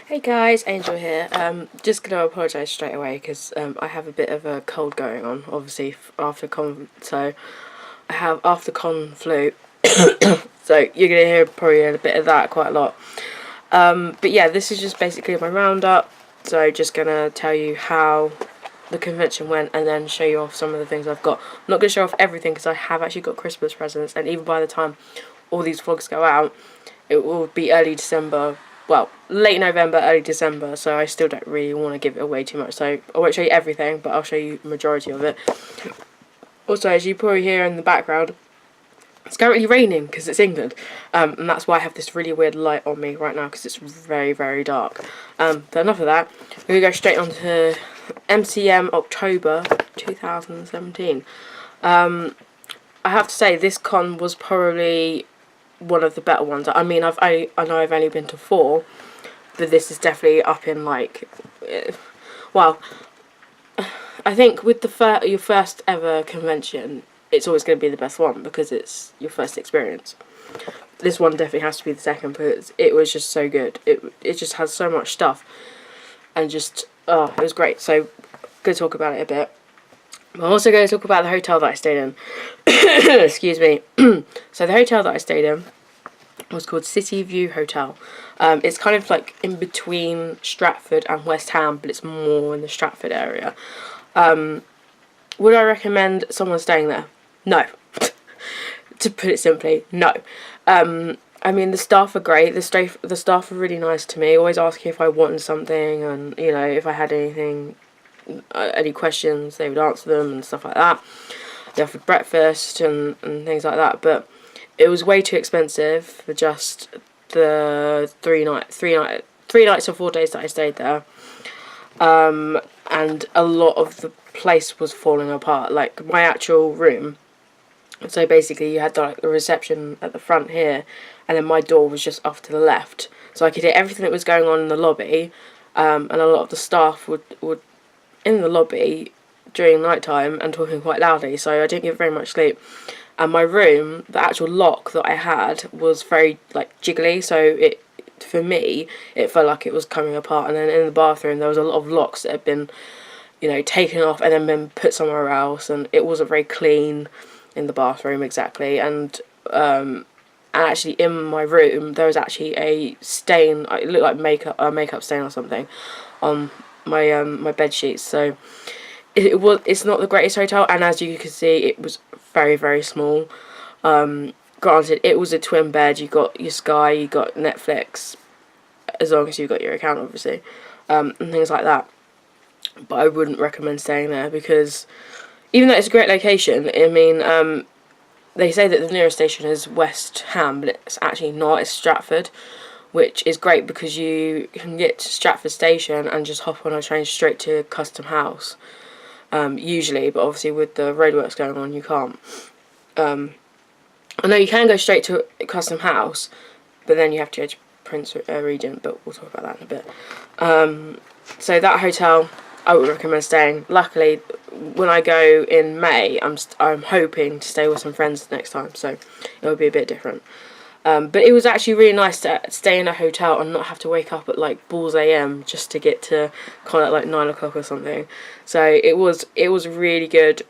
Hey guys, Angel here. Just gonna apologise straight away because I have a bit of a cold going on, obviously after con. So I have after con flu. So you're gonna hear probably a bit of that quite a lot. But yeah, this is just basically my roundup. So just gonna tell you how the convention went and then show you off some of the things I've got. I'm not gonna show off everything because I have actually got Christmas presents, and even by the time all these vlogs go out, it will be early December. Well, late November, early December, so I still don't really want to give it away too much. So I won't show you everything, but I'll show you the majority of it. Also, as you probably hear in the background, it's currently raining because it's England, and that's why I have this really weird light on me right now because it's very, very dark. But enough of that. We're going to go straight on to MCM October 2017. I have to say, this con was probably one of the better ones. I mean, I know I've only been to 4, but this is definitely up in like, well, I think with the your first ever convention, it's always going to be the best one because it's your first experience. This one definitely has to be the second because it was just so good. It just has so much stuff, and just it was great. So, go talk about it a bit. I'm also going to talk about the hotel that I stayed in. Excuse me. So the hotel that I stayed in was called City View Hotel. It's kind of like in between Stratford and West Ham, but it's more in the Stratford area. Would I recommend someone staying there? No. To put it simply, no. I mean, the staff are great. The staff are really nice to me, always asking if I wanted something, and, you know, if I had anything, any questions, they would answer them and stuff like that. They offered breakfast and things like that, but it was way too expensive for just the 3 nights or 4 days that I stayed there. And a lot of the place was falling apart. Like my actual room. So basically, you had the reception at the front here, and then my door was just off to the left, so I could hear everything that was going on in the lobby. And a lot of the staff would in the lobby during night time and talking quite loudly, so I didn't get very much sleep. And my room, the actual lock that I had was very like jiggly, so for me it felt like it was coming apart. And then in the bathroom there was a lot of locks that had been, you know, taken off and then been put somewhere else, and it wasn't very clean in the bathroom exactly. And actually in my room there was actually a stain. It looked like a makeup stain or something on my my bed sheets. So it's not the greatest hotel, and as you can see, it was very, very small. Granted, it was a twin bed. You got your Sky, you got Netflix, as long as you got your account, obviously, and things like that. But I wouldn't recommend staying there because even though it's a great location, I mean, they say that the nearest station is West Ham, but it's actually not. It's Stratford, which is great because you can get to Stratford Station and just hop on a train straight to Custom House. Usually, but obviously with the roadworks going on, you can't. I know you can go straight to Custom House, but then you have to go to Prince Regent, but we'll talk about that in a bit. So that hotel, I would recommend staying. Luckily, when I go in May, I'm hoping to stay with some friends next time, so it will be a bit different. But it was actually really nice to stay in a hotel and not have to wake up at like balls AM just to get to kind of like 9 o'clock or something. So it was really good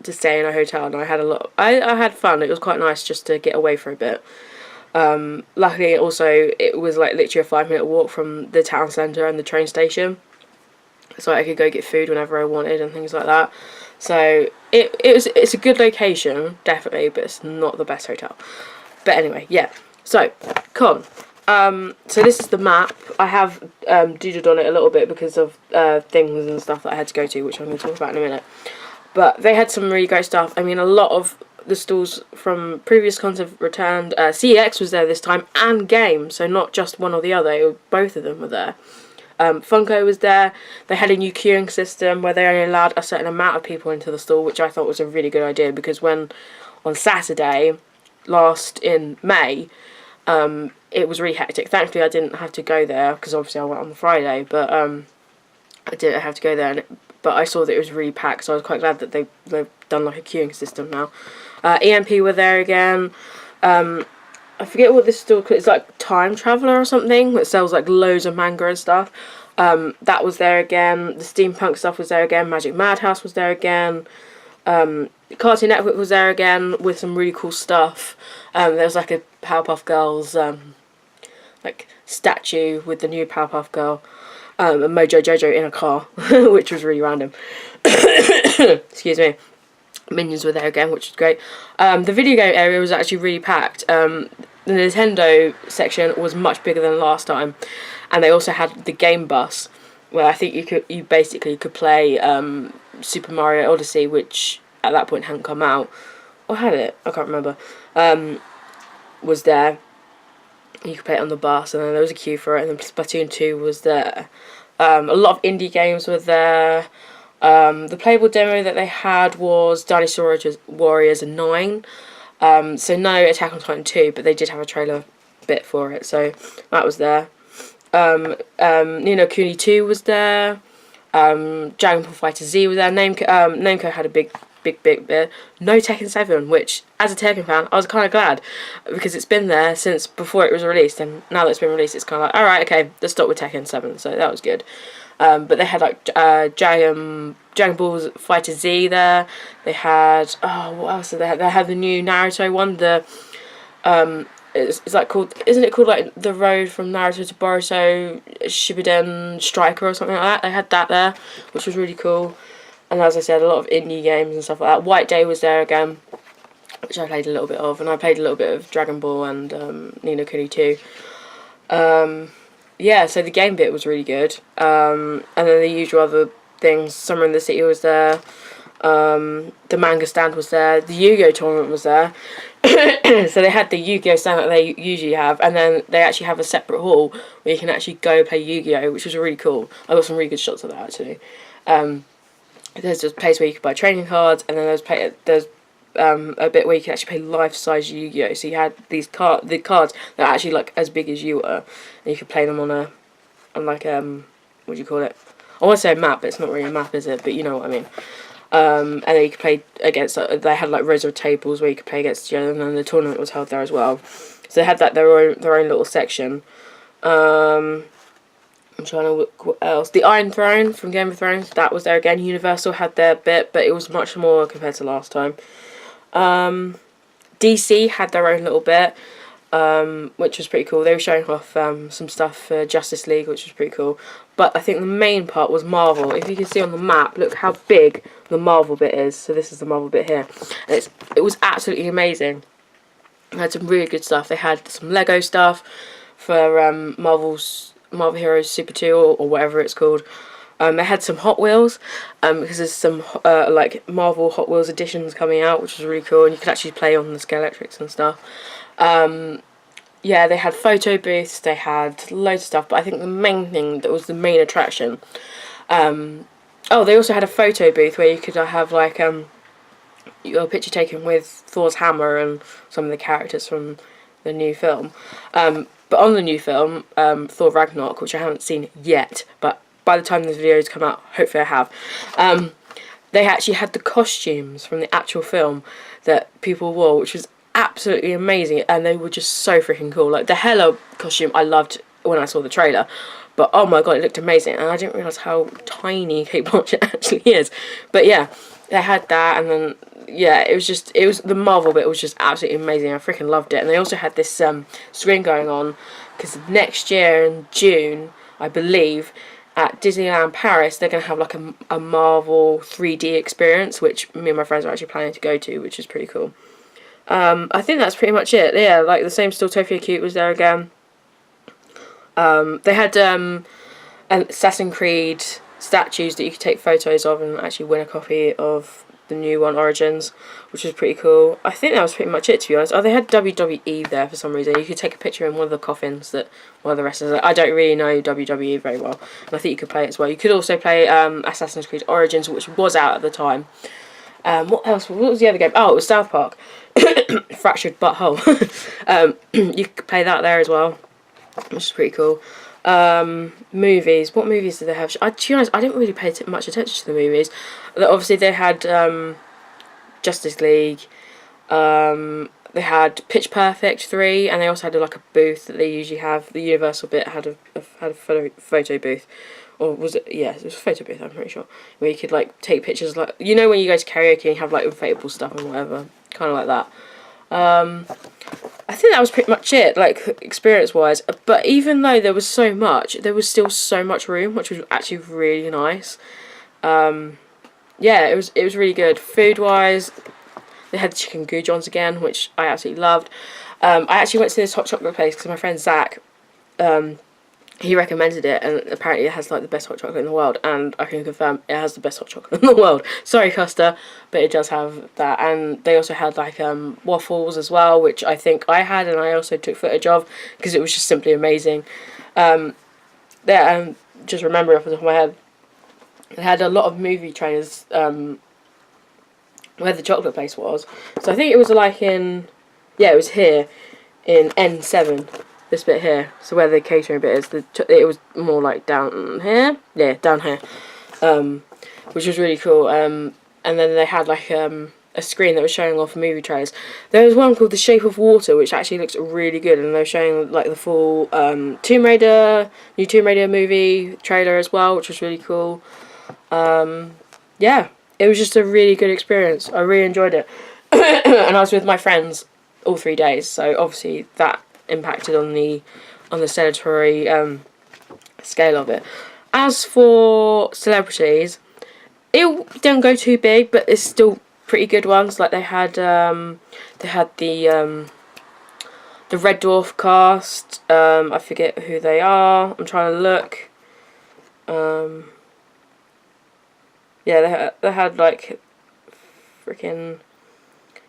to stay in a hotel, and I had I had fun. It was quite nice just to get away for a bit. Luckily, also it was like literally a 5-minute walk from the town centre and the train station, so I could go get food whenever I wanted and things like that. So it's a good location, definitely, but it's not the best hotel. But anyway, yeah. So, con. So this is the map. I have doodled on it a little bit because of things and stuff that I had to go to, which I'm going to talk about in a minute. But they had some really great stuff. I mean, a lot of the stalls from previous cons have returned. CEX was there this time, and Game, so not just one or the other. Both of them were there. Funko was there. They had a new queuing system where they only allowed a certain amount of people into the stall, which I thought was a really good idea, because when on Saturday last in May, it was really hectic. Thankfully I didn't have to go there because obviously I went on the Friday, but I didn't have to go there, but I saw that it was really packed, so I was quite glad that they've done like a queuing system now. EMP were there again. I forget what this store called. It's like Time Traveller or something that sells like loads of manga and stuff. That was there again. The steampunk stuff was there again. Magic Madhouse was there again. Cartoon Network was there again with some really cool stuff. There was like a Powerpuff Girls like statue with the new Powerpuff Girl, and Mojo Jojo in a car, which was really random. Excuse me. Minions were there again, which was great. The video game area was actually really packed. The Nintendo section was much bigger than last time, and they also had the game bus, where I think you basically could play Super Mario Odyssey, which at that point hadn't come out, or had it? I can't remember. Was there. You could play it on the bus, and then there was a queue for it, and then Splatoon 2 was there. A lot of indie games were there. The playable demo that they had was Dinosaur Warriors 9. So no Attack on Titan 2, but they did have a trailer bit for it, so that was there. Ni no Kuni 2 was there. Dragon Ball Fighter Z was there. Namco had a big bit. No Tekken 7, which, as a Tekken fan, I was kind of glad, because it's been there since before it was released, and now that it's been released, it's kind of like, alright, okay, let's stop with Tekken 7, so that was good. But they had like Dragon Ball Fighter Z there. They had, what else did they have? They had the new Naruto one. It's like called, isn't it called like The Road from Naruto to Boruto Shippuden Striker or something like that? They had that there, which was really cool. And as I said, a lot of indie games and stuff like that. White Day was there again, which I played a little bit of, and I played a little bit of Dragon Ball and Ni no Kuni 2. Yeah, so the game bit was really good. And then the usual other things. Summer in the City was there. The manga stand was there. The Yu-Gi-Oh tournament was there. So they had the Yu-Gi-Oh stand that they usually have, and then they actually have a separate hall where you can actually go play Yu-Gi-Oh, which was really cool. I got some really good shots of that actually. There's a place where you could buy trading cards, and then there's a bit where you can actually play life-size Yu-Gi-Oh. So you had the cards that are actually like as big as you were, and you could play them on like what do you call it? I want to say a map, but it's not really a map, is it? But you know what I mean. And then you could play against. They had like rows of tables where you could play against each other, and then the tournament was held there as well. So they had their own little section. I'm trying to look what else. The Iron Throne from Game of Thrones, that was there again. Universal had their bit, but it was much more compared to last time. DC had their own little bit, which was pretty cool. They were showing off some stuff for Justice League, which was pretty cool. But I think the main part was Marvel. If you can see on the map, look how big the Marvel bit is. So this is the Marvel bit here. And it was absolutely amazing. They had some really good stuff. They had some Lego stuff for Marvel Heroes Super 2 or whatever it's called. They had some Hot Wheels, because there's some like Marvel Hot Wheels editions coming out, which was really cool, and you could actually play on the Scalextrics and stuff. Yeah, they had photo booths, they had loads of stuff, but I think the main thing that was the main attraction, they also had a photo booth where you could have like your picture taken with Thor's hammer and some of the characters from the new film. But on the new film, Thor Ragnarok, which I haven't seen yet, but by the time this videos come out, hopefully I have, they actually had the costumes from the actual film that people wore, which was absolutely amazing, and they were just so freaking cool. Like the Hela costume I loved when I saw the trailer, but oh my god, it looked amazing, and I didn't realise how tiny Kate Blanchett actually is. But yeah, they had that, and then yeah, it was the Marvel bit was just absolutely amazing. I freaking loved it. And they also had this screen going on, because next year in June, I believe, at Disneyland Paris, they're going to have like a Marvel 3D experience, which me and my friends are actually planning to go to, which is pretty cool. I think that's pretty much it. Yeah, like the same store, Tokyo Cute was there again. They had Assassin's Creed statues that you could take photos of and actually win a copy of the new one, Origins, which was pretty cool. I think that was pretty much it, to be honest. Oh, they had WWE there for some reason. You could take a picture in one of the coffins that one of the wrestlers. I don't really know WWE very well, and I think you could play it as well. You could also play Assassin's Creed Origins, which was out at the time. What else? What was the other game? Oh, it was South Park. Fractured Butthole. You could play that there as well, which is pretty cool. Movies. What movies did they have? To be honest, I didn't really pay much attention to the movies. Obviously, they had Justice League, They had Pitch Perfect 3, and they also had like a booth that they usually have. The Universal bit had a photo booth, or was it? Yeah, it was a photo booth. I'm pretty sure, where you could like take pictures, like, you know, when you go to karaoke and you have like inflatable stuff and whatever, kind of like that. I think that was pretty much it, like, experience wise. But even though there was so much, there was still so much room, which was actually really nice. Yeah, it was really good. Food wise, they had chicken goujons again, which I absolutely loved. I actually went to this hot chocolate place because my friend Zach, he recommended it, and apparently it has like the best hot chocolate in the world, and I can confirm it has the best hot chocolate in the world. Sorry, Custer, but it does have that. And they also had like waffles as well, which I think I had, and I also took footage of because it was just simply amazing. Just remember off the top of my head, they had a lot of movie trailers where the chocolate place was. So I think it was like in, yeah, it was here in N7. This bit here, so where the catering bit is, it was more like down here, yeah, down here, which was really cool. And then they had like a screen that was showing off movie trailers. There was one called The Shape of Water, which actually looks really good, and they were showing like the full new Tomb Raider movie trailer as well, which was really cool. Yeah, it was just a really good experience. I really enjoyed it, and I was with my friends all 3 days, so obviously that impacted on the celebratory scale of it. As for celebrities, it didn't go too big, but it's still pretty good ones. Like they had the Red Dwarf cast. I forget who they are. I'm trying to look. Yeah, they had like freaking,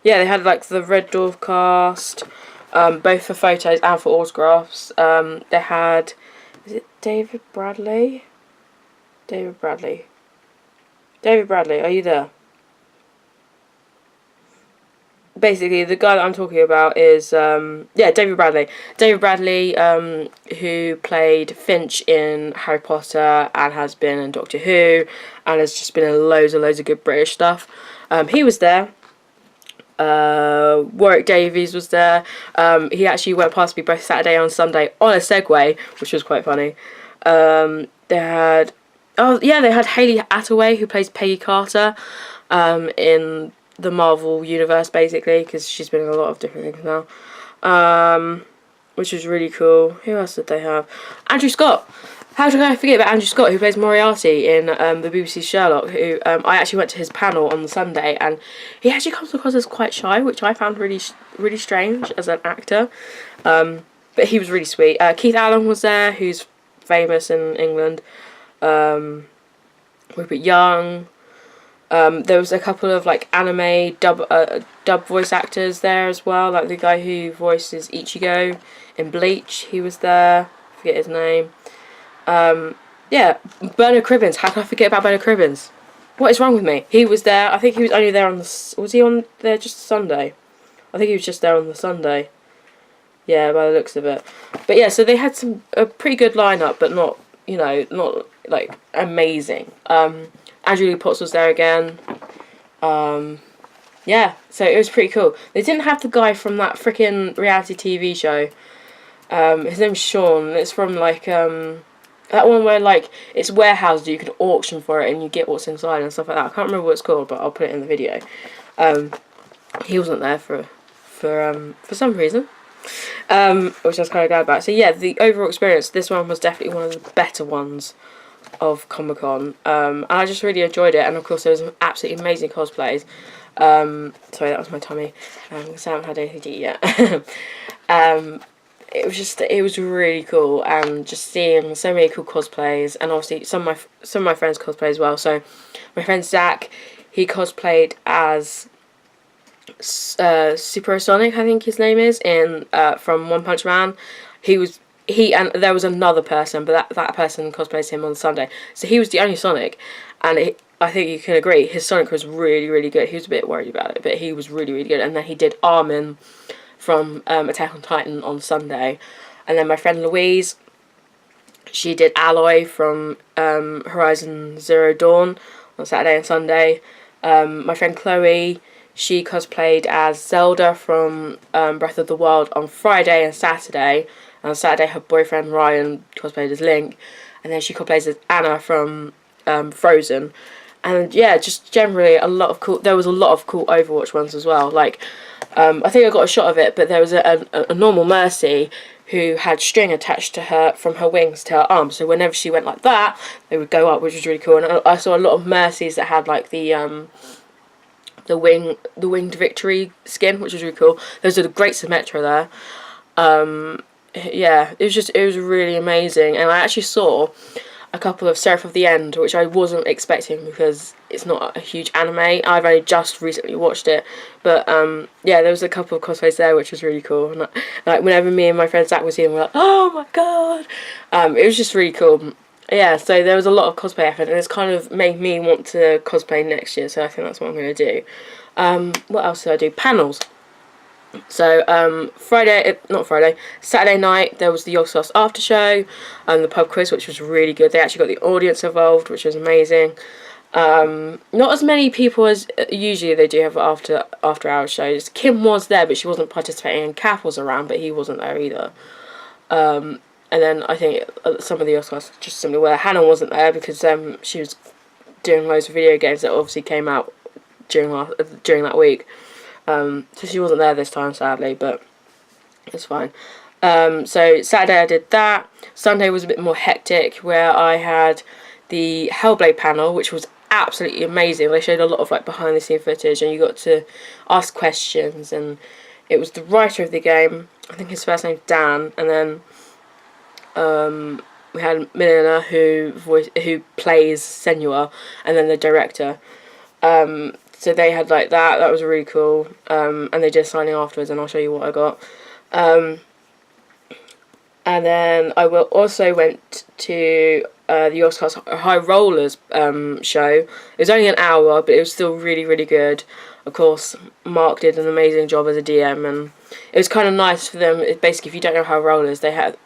yeah, they had like the Red Dwarf cast. Both for photos and for autographs. They had, is it David Bradley? David Bradley, are you there? Basically, the guy that I'm talking about is, yeah, David Bradley. David Bradley, who played Finch in Harry Potter and has been in Doctor Who and has just been in loads of good British stuff. He was there. Warwick Davies was there. He actually went past me both Saturday and Sunday on a Segway, which was quite funny. They had Hayley Attaway, who plays Peggy Carter in the Marvel universe, basically, because she's been in a lot of different things now, which was really cool. Who else did they have? Andrew Scott. How did I forget about Andrew Scott, who plays Moriarty in the BBC Sherlock, who I actually went to his panel on the Sunday, and he actually comes across as quite shy, which I found really strange as an actor. But he was really sweet. Keith Allen was there, who's famous in England. Rupert Young. There was a couple of like anime dub voice actors there as well, like the guy who voices Ichigo in Bleach. He was there. I forget his name. Yeah, Bernard Cribbins. How can I forget about Bernard Cribbins? What is wrong with me? He was there. I think he was only there on the... Was he on there just Sunday? I think he was just there on the Sunday. Yeah, by the looks of it. But yeah, so they had a pretty good lineup, but not, you know, not like amazing. Andrew Lee Potts was there again. Yeah, so it was pretty cool. They didn't have the guy from that freaking reality TV show. His name's Sean. It's from like that one where like it's warehoused, you can auction for it and you get what's inside and stuff like that. I can't remember what it's called, but I'll put it in the video. He wasn't there for some reason, which I was kind of glad about. So yeah, the overall experience, this one was definitely one of the better ones of Comic Con, and I just really enjoyed it. And of course, there was some absolutely amazing cosplays. Sorry, that was my tummy, because I haven't had anything to eat yet. It was really cool, and just seeing so many cool cosplays, and obviously some of my friends cosplay as well. So my friend Zach, he cosplayed as Supersonic, I think his name is, in from One Punch Man. And there was another person, but that person cosplays him on Sunday. So he was the only Sonic, and I think you can agree, his Sonic was really good. He was a bit worried about it, but he was really good. And then he did Armin from Attack on Titan on Sunday. And then my friend Louise, she did Alloy from Horizon Zero Dawn on Saturday and Sunday. My friend Chloe, she cosplayed as Zelda from Breath of the Wild on Friday and Saturday. And on Saturday, her boyfriend Ryan cosplayed as Link. And then she cosplays as Anna from Frozen. And yeah, just generally a lot of cool. There was a lot of cool Overwatch ones as well. Like, I think I got a shot of it, but there was a normal Mercy who had string attached to her from her wings to her arms. So whenever she went like that, they would go up, which was really cool. And I saw a lot of Mercies that had like the winged victory skin, which was really cool. There's a great Symmetra there. Yeah, it was really amazing. And I actually saw a couple of Seraph of the End, which I wasn't expecting because it's not a huge anime. I've only just recently watched it, but yeah, there was a couple of cosplays there, which was really cool. And like whenever me and my friend Zach was here, we were like, oh my god, it was just really cool. Yeah, so there was a lot of cosplay effort, and it's kind of made me want to cosplay next year. So I think that's what I'm going to do. What else did I do? Panels. So Saturday night there was the Yogsauce after show and the pub quiz, which was really good. They actually got the audience involved, which was amazing. Not as many people as usually they do have after hours shows. Kim was there, but she wasn't participating, and Kath was around, but he wasn't there either. And then I think some of the Yogsauce just simply were. Hannah wasn't there because she was doing loads of video games that obviously came out during that week. So she wasn't there this time, sadly, but it's fine. So Saturday I did that. Sunday was a bit more hectic, where I had the Hellblade panel, which was absolutely amazing. They showed a lot of like behind the scene footage, and you got to ask questions, and it was the writer of the game, I think his first name's Dan, and then we had Milena who plays Senua, and then the director. So they had like that was really cool, and they did signing afterwards, and I'll show you what I got. And then I also went to the Yogscast High Rollers show. It was only an hour, but it was still really, really good. Of course, Mark did an amazing job as a DM, and it was kind of nice for them. Basically, if you don't know High Rollers, they have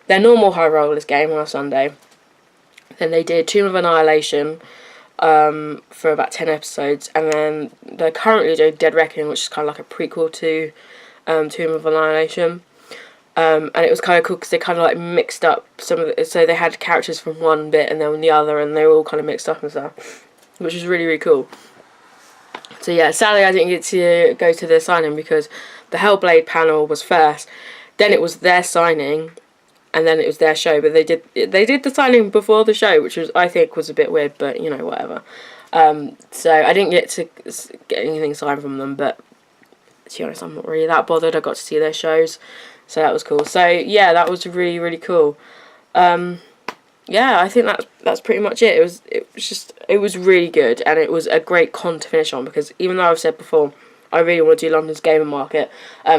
their normal High Rollers game on a Sunday. Then they did Tomb of Annihilation for about 10 episodes, and then they're currently doing Dead Reckoning, which is kind of like a prequel to Tomb of Annihilation. And it was kind of cool because they kind of like mixed up some of it. So they had characters from one bit and then the other, and they were all kind of mixed up and stuff, which was really, really cool. So yeah, sadly I didn't get to go to their signing because the Hellblade panel was first, then it was their signing, and then it was their show. But they did the signing before the show, which I think was a bit weird, but you know, whatever. So I didn't get to get anything signed from them, but to be honest, I'm not really that bothered. I got to see their shows, so that was cool. So yeah, that was really, really cool. Yeah, I think that's pretty much it. It was really good, and it was a great con to finish on, because even though I've said before I really want to do London's Gamer Market,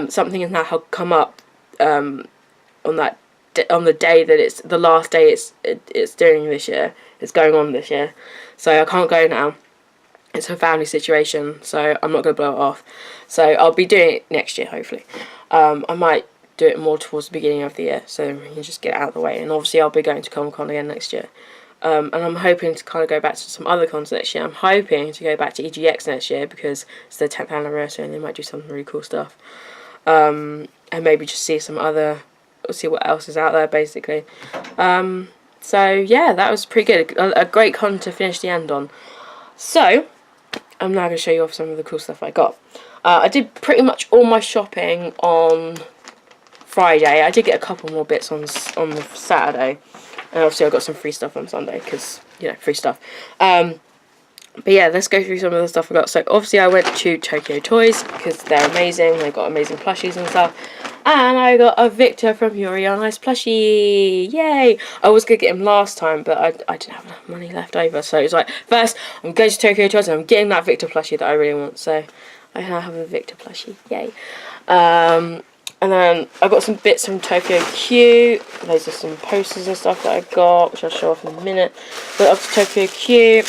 something has now come up on the day that it's the last day it's doing this year. It's going on this year, so I can't go now. It's a family situation, so I'm not going to blow it off. So I'll be doing it next year, hopefully. I might do it more towards the beginning of the year, so we can just get it out of the way. And obviously I'll be going to Comic Con again next year. And I'm hoping to kind of go back to some other cons next year. I'm hoping to go back to EGX next year because it's their 10th anniversary and they might do some really cool stuff. And maybe just see what else is out there, basically. So yeah, that was pretty good. A great con to finish the end on. So I'm now going to show you off some of the cool stuff I got. I did pretty much all my shopping on Friday. I did get a couple more bits on the Saturday, and obviously I got some free stuff on Sunday because, you know, free stuff. But yeah, let's go through some of the stuff I got. So obviously I went to Tokyo Toys because they're amazing. They've got amazing plushies and stuff. And I got a Victor from Yuri on Ice plushie. Yay! I was going to get him last time, but I didn't have enough money left over. So it was like, first I'm going to Tokyo Toys and I'm getting that Victor plushie that I really want. So I now have a Victor plushie. Yay! And then I got some bits from Tokyo Q. Those are some posters and stuff that I got, which I'll show off in a minute. But up to Tokyo Q.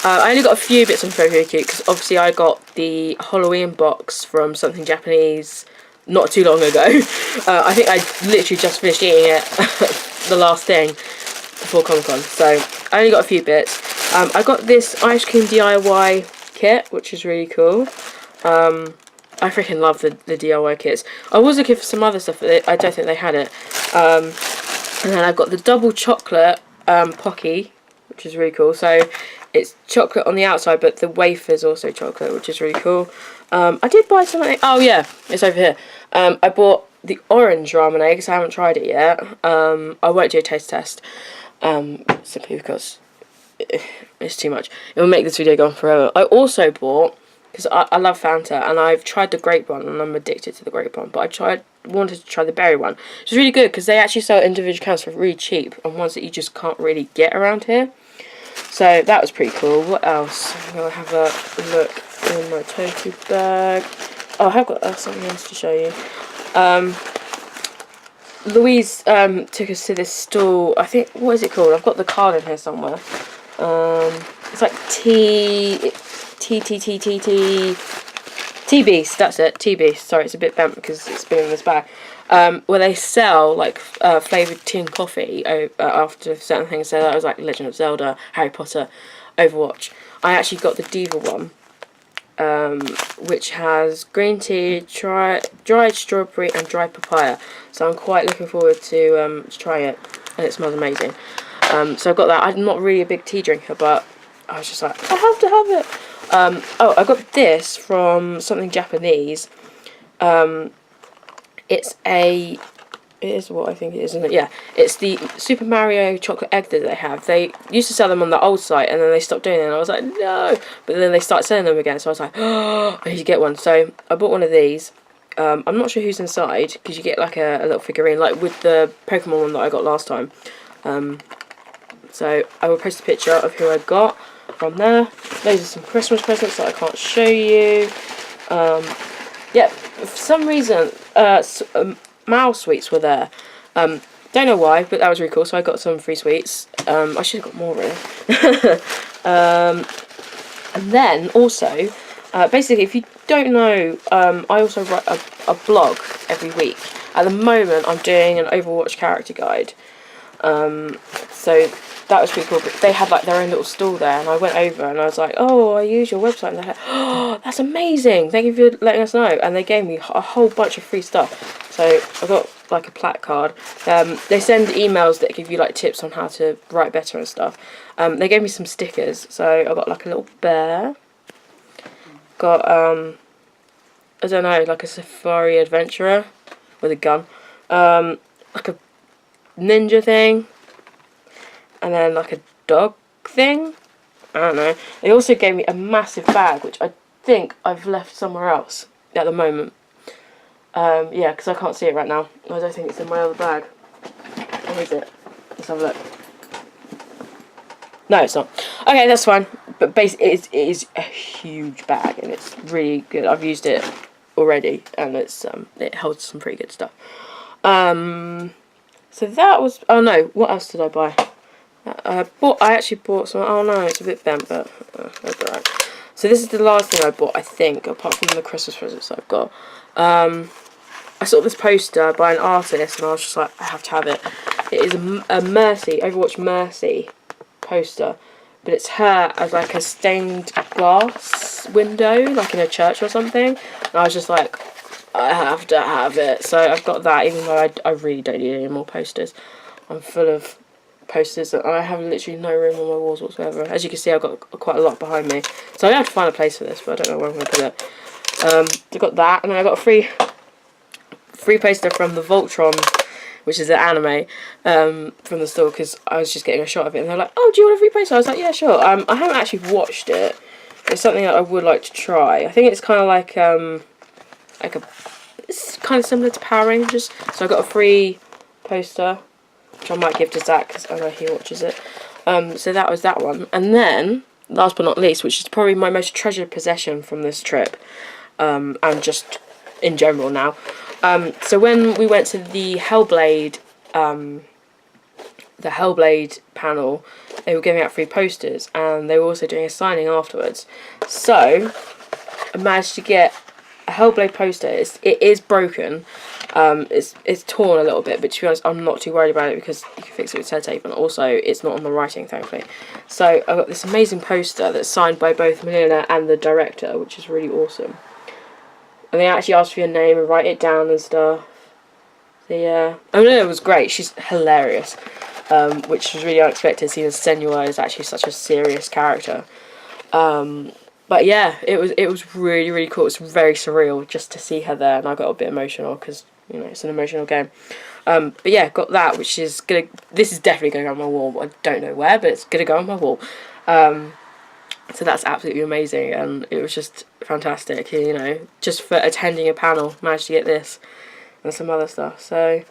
I only got a few bits from Tokyo Q because obviously I got the Halloween box from Something Japanese not too long ago. I think I literally just finished eating it, the last thing, before Comic Con. So I only got a few bits. I got this ice cream DIY kit, which is really cool. I freaking love the DIY kits. I was looking for some other stuff, but I don't think they had it. And then I've got the double chocolate Pocky, which is really cool. So it's chocolate on the outside, but the wafer's also chocolate, which is really cool. I did buy something. Oh yeah, it's over here. I bought the orange ramen eggs. I haven't tried it yet. I won't do a taste test, simply because it's too much. It will make this video go on forever. I also bought, because I love Fanta, and I've tried the grape one, and I'm addicted to the grape one, but wanted to try the berry one. It's really good, because they actually sell individual cans for really cheap, and ones that you just can't really get around here. So that was pretty cool. What else? I'm going to have a look in my tofu bag. Oh, I have got something else to show you. Louise took us to this stall. I think, what is it called? I've got the card in here somewhere. It's like T-Beast, that's it, T-Beast. Sorry, it's a bit bent because it's been in this bag. Where they sell like flavoured tea and coffee after certain things. So that was like Legend of Zelda, Harry Potter, Overwatch. I actually got the Diva one, which has green tea, dried strawberry and dried papaya. So I'm quite looking forward to trying it, and it smells amazing. So I got that. I'm not really a big tea drinker, but I was just like, I have to have it. Oh, I got this from something Japanese. It is what I think it is, isn't it? Yeah, it's the Super Mario chocolate egg that they have. They used to sell them on the old site, and then they stopped doing it, and I was like, no. But then they started selling them again, so I was like, oh, I need to get one. So I bought one of these. I'm not sure who's inside, because you get like a little figurine, like with the Pokemon one that I got last time. So I will post a picture of who I got from there. Those are some Christmas presents that I can't show you. Yeah, for some reason, Mao sweets were there. Don't know why, but that was really cool. So I got some free sweets. I should have got more really. And then also, basically, if you don't know, I also write a blog every week. At the moment, I'm doing an Overwatch character guide. So that was pretty cool. But they had like their own little stall there, and I went over and I was like, "Oh, I use your website." And they're like, "Oh, that's amazing! Thank you for letting us know." And they gave me a whole bunch of free stuff. So I got like a placard. They send emails that give you like tips on how to write better and stuff. They gave me some stickers. So I got like a little bear. Got I don't know, like a safari adventurer with a gun. Like a ninja thing, and then like a dog thing. I don't know. They also gave me a massive bag, which I think I've left somewhere else at the moment. Yeah, because I can't see it right now. I don't think it's in my other bag. Where is it? Let's have a look. No, it's not. Okay, that's fine. But basically, it is a huge bag, and it's really good. I've used it already, and it holds some pretty good stuff. So that was. Oh no, what else did I buy? I actually bought some. Oh no, it's a bit bent, but that's alright. So this is the last thing I bought, I think, apart from the Christmas presents I've got. I saw this poster by an artist, and I was just like, I have to have it. It is a Mercy, Overwatch Mercy poster, but it's her as like a stained glass window, like in a church or something. And I was just like, I have to have it. So I've got that, even though I really don't need any more posters. I'm full of posters, and I have literally no room on my walls whatsoever. As you can see, I've got quite a lot behind me. So I have to find a place for this, but I don't know where I'm going to put it. I got that, and then I got a free poster from the Voltron, which is an anime, from the store, because I was just getting a shot of it, and they're like, oh, do you want a free poster? I was like, yeah, sure. I haven't actually watched it. It's something that I would like to try. I think it's kind of like it's kind of similar to Power Rangers. So I got a free poster, which I might give to Zach, because I know he watches it. So that was that one. And then, last but not least, which is probably my most treasured possession from this trip, and just in general now. So when we went to the Hellblade panel, they were giving out free posters, and they were also doing a signing afterwards. So I managed to get a Hellblade poster. It is broken, It's torn a little bit, but to be honest, I'm not too worried about it because you can fix it with sellotape, and also it's not on the writing, thankfully. So I've got this amazing poster that's signed by both Melina and the director, which is really awesome. And they actually asked for your name and write it down and stuff. So yeah, Melina was great. She's hilarious, which was really unexpected, seeing as Senua is actually such a serious character. But yeah, it was really, really cool. It's very surreal just to see her there, and I got a bit emotional because, you know, it's an emotional game. But yeah, got that, which is gonna. This is definitely gonna go on my wall. I don't know where, but it's gonna go on my wall. So that's absolutely amazing, and it was just fantastic. You know, just for attending a panel, managed to get this and some other stuff. So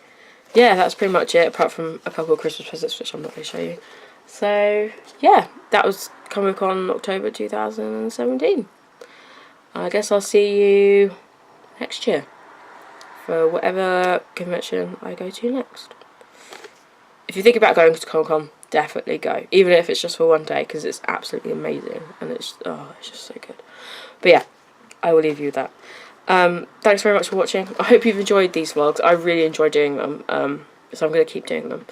yeah, that's pretty much it. Apart from a couple of Christmas presents, which I'm not going to show you. So yeah, that was Comic Con October 2017. I guess I'll see you next year for whatever convention I go to next. If you think about going to Comic Con, definitely go, even if it's just for one day, because it's absolutely amazing and it's just so good. But yeah, I will leave you with that. Thanks very much for watching. I hope you've enjoyed these vlogs. I really enjoy doing them, so I'm going to keep doing them.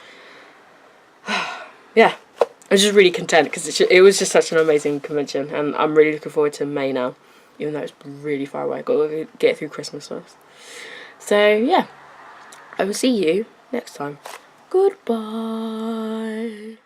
Yeah, I'm just really content because it was just such an amazing convention, and I'm really looking forward to May now, even though it's really far away. I've got to get through Christmas first. So yeah, I will see you next time. Goodbye.